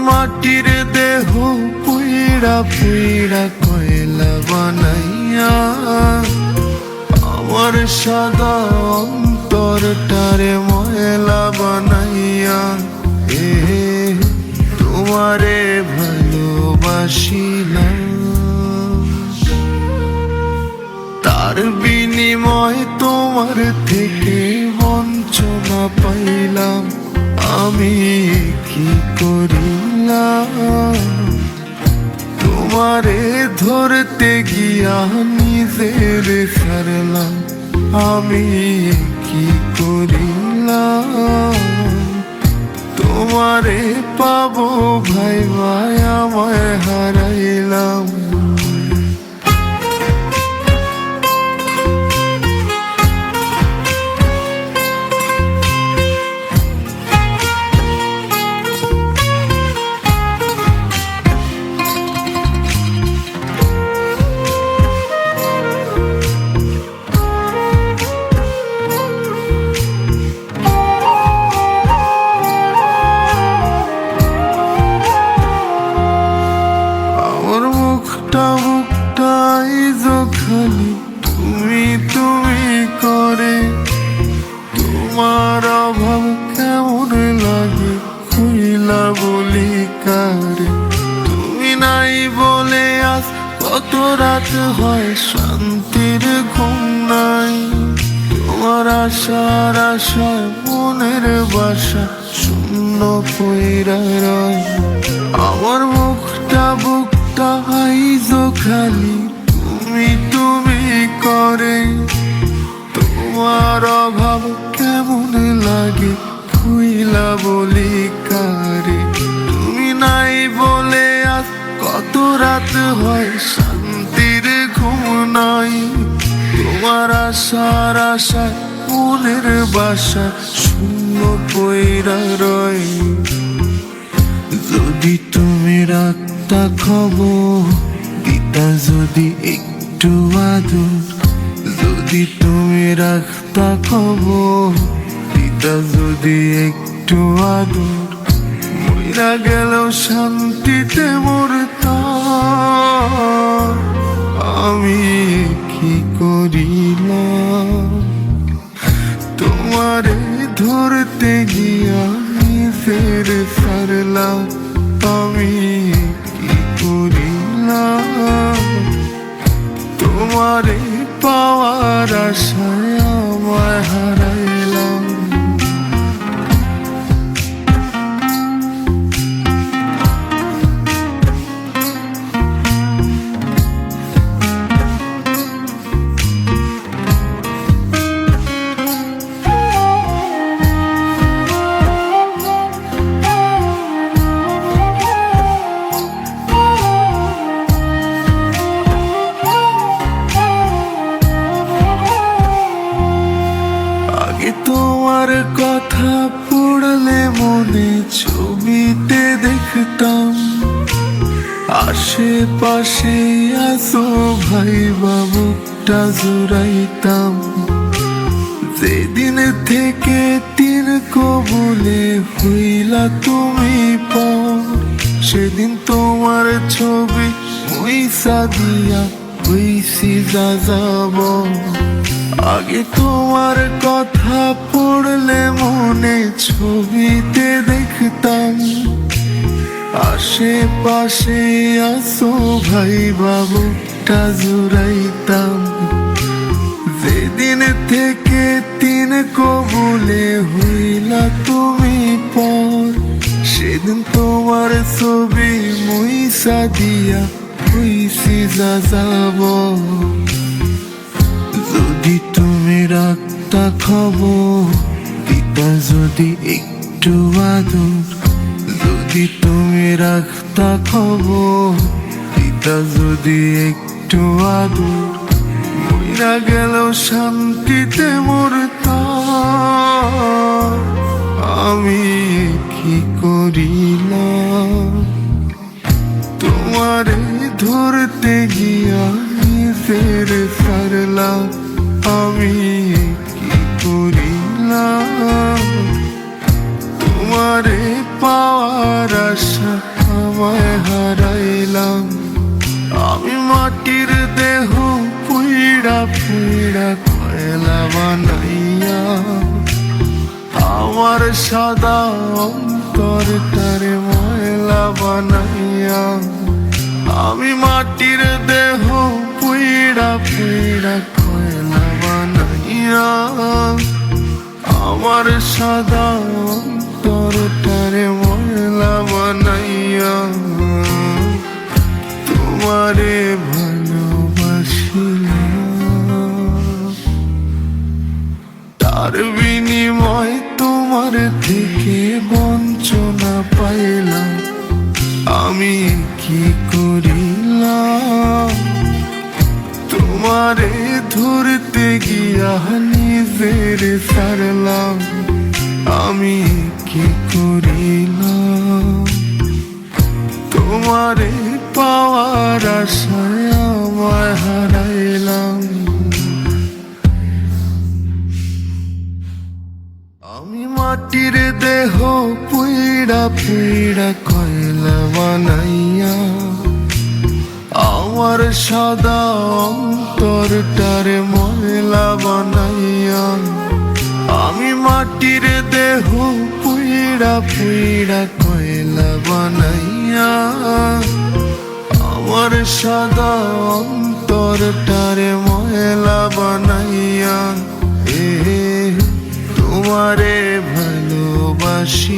মাটির দেহ পুইড়া পুইড়া কয়লা বানাইয়া আমার সাদা অন্তরটারে ময়লা বানাইয়া তোমারে ভালোবাসিলাম। তার বিনিময় তোমার থেকে বঞ্চনা পাইলাম, আমি কি করিলাম? তোমারে ধরতে গিয়া নিজের ছাড়লাম, আমি কি করিলাম? তোমারে পাবো ভাই ভাই আমায় হারাইলাম। বুকটাই যখালি তুমি তুমি করে, তোমার অভাব কেমন লাগে খুইলা বলি কারে? তুমি নাই বলে আজ কত রাত হয় শান্তির ঘুম নাই, তোমার আশার আশায় মনের বাসা শূন্য পইরা রয়। আমার বুকটা আইজো খালি তুমি তুমি করে, তোমার অভাব কেমন লাগে খুইলা বলি কারে? তুমি নাই বলে আজ কত রাত হয় শান্তির ঘুম নাই, তোমার আশার আশায় মনের বাসা শূন্য পইরা রয়। যদি তুমি রাখতা খবর দিতা, যদি একটু আদর, যদি তুমি রাখতা খবর দিতা, যদি একটু আদর, মইরা গেল শান্তিতে মরতাম, আমি কি করিলাম? তোমারে ধরতে গিয়া নিজের ছাড়লাম, আমি কি করিলাম? তোমারে পাওয়ার আশায় আমায় হারাইলাম। তোমার কথা পড়লে মনে ছবিতে দেখতাম, আশেপাশে আসো ভাই বাবুটা জুড়াইতাম। যেদিন থেকে তিন কবুলে হইলা তুমি পর, সেদিন তোমার ছবি মুইসা দিয়া হইছি যা যাব। আগে তোমার কথা পড়লে মনে ছবিতে দেখতাম, আশেপাশে আসো ভাই বাবুটা জুড়াইতাম। যেদিন থেকে তিন কবুলে হইলা তুমি পর, সেদিন তোমার ছবি মুইসা দিয়া হইছি যা যাব। যদি তুমি রাখতা খবর দিতা, যদি একটু আদর, যদি তুমি রাখতা খবর দিতা, যদি একটু আদর, মইরা গেল শান্তিতে মরতাম, আমি কি করিলাম? তোমারে ধরতে গিয়া নিজের ছাড়লাম, আমি কি করিলাম? তোমারে পাওয়ার আশা আমায় হারাইলাম। আমি মাটির দেহ পুইড়া পুইড়া কয়লা বানাইয়া, আমার সাদা অন্তরটারে ময়লা বানাইয়া। আমি মাটির দেহ পুইড়া পুইড়া কয়লা বানাইয়া, আমার সাদা অন্তরটারে ময়লা বানাইয়া। তোমারে ভালোবাসিলাম, তার বিনিময় তোমার থেকে বঞ্চনা পাইলাম। আমি কি করিলাম, তোমারে ধরতে গিয়া নিজের ছাড়লাম। আমি কি করিলাম, তোমারে পাওয়ার আশায় আমায় হারাইলাম। আমি মাটির দেহ পুইড়া পুইড়া কয়লা বানাইয়া, আমার সাদা অন্তরটারে ময়লা বানাইয়া। আমি মাটির দেহ পুইড়া পুইড়া কয়লা বানাইয়া, আমার সাদা অন্তরটারে ময়লা বানাইয়া। তোমারে ভালোবাসি